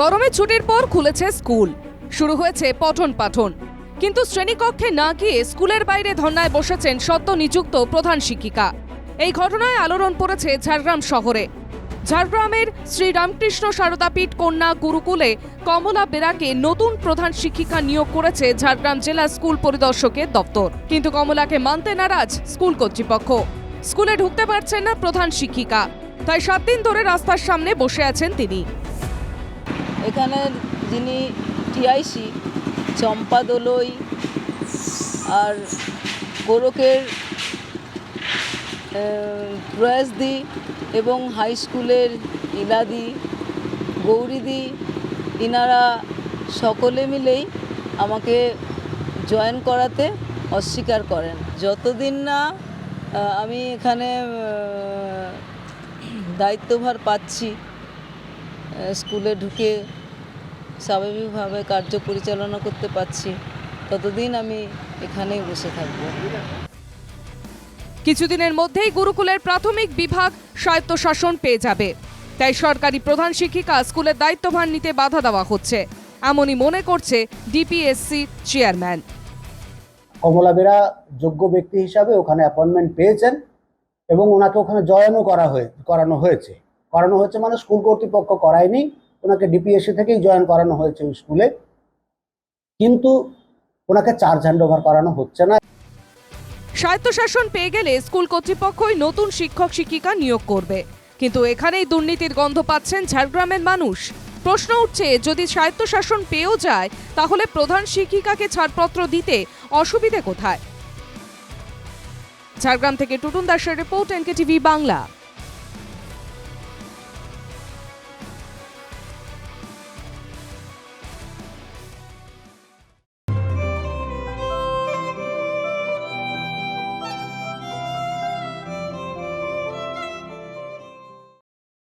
গরমের ছুটির পর খুলেছে স্কুল, শুরু হয়েছে পঠন পাঠন। কিন্তু শ্রেণীকক্ষে না গিয়ে স্কুলের বাইরে ধর্নায় বসেছেন সদ্য নিযুক্ত প্রধান শিক্ষিকা। এই ঘটনায় আলোড়ন পড়েছে ঝাড়গ্রাম শহরে। ঝাড়গ্রামের শ্রী রামকৃষ্ণ সারদাপীঠ কন্যা গুরুকুলে কমলা বেরাকে নতুন প্রধান শিক্ষিকা নিয়োগ করেছে ঝাড়গ্রাম জেলা স্কুল পরিদর্শকের দপ্তর। কিন্তু কমলাকে মানতে নারাজ স্কুল কর্তৃপক্ষ। স্কুলে ঢুকতে পারছেন না প্রধান শিক্ষিকা, তাই 7 দিন ধরে রাস্তার সামনে বসে আছেন তিনি। এখানে যিনি টিআইসি চম্পা দোলই আর গোরকের প্রয়াসদি এবং হাই স্কুলের ইলাদি গৌরীদি, ইনারা সকলে মিলেই আমাকে জয়েন করাতে অস্বীকার করেন। যতদিন না আমি এখানে দায়িত্বভার পাচ্ছি, স্কুলে ঢুকে স্বাভাবিকভাবে কার্য পরিচালনা করতে পারছি, ততদিন আমি এখানেই বসে থাকব। কিছুদিনের মধ্যেই গুরুকুলের প্রাথমিক বিভাগ স্বায়ত্তশাসন পেয়ে যাবে, তাই সরকারি প্রধান শিক্ষিকা স্কুলের দায়িত্বভার নিতে বাধা দেওয়া হচ্ছে, এমনই মনে করছে ডিপিএসসি চেয়ারম্যান। কমলা বেরা যোগ্য ব্যক্তি হিসাবে ওখানে অ্যাপয়েন্টমেন্ট পেয়েছেন এবং ওনাকে ওখানে জয়েনও করানো হয়েছে মানে স্কুল কর্তৃপক্ষ করায়নি, ওনাকে ডিপিএসসি থেকেই জয়েন করানো হয়েছে ওই স্কুলে, কিন্তু ওনাকে চার্জ হ্যান্ড ওভার করানো হচ্ছে না। স্বায়ত্তশাসন পেয়ে গেলে স্কুল কর্তৃপক্ষই নতুন শিক্ষক শিক্ষিকা নিয়োগ করবে, কিন্তু এখানেই দুর্নীতির গন্ধ পাচ্ছেন ঝাড়গ্রামের মানুষ। প্রশ্ন উঠছে, যদি স্বায়ত্তশাসন পেয়েও যায় তাহলে প্রধান শিক্ষিকাকে ছাড়পত্র দিতে অসুবিধে কোথায়? ঝাড়গ্রাম থেকে টুটুন দাসের রিপোর্ট, এনকেটিভি বাংলা।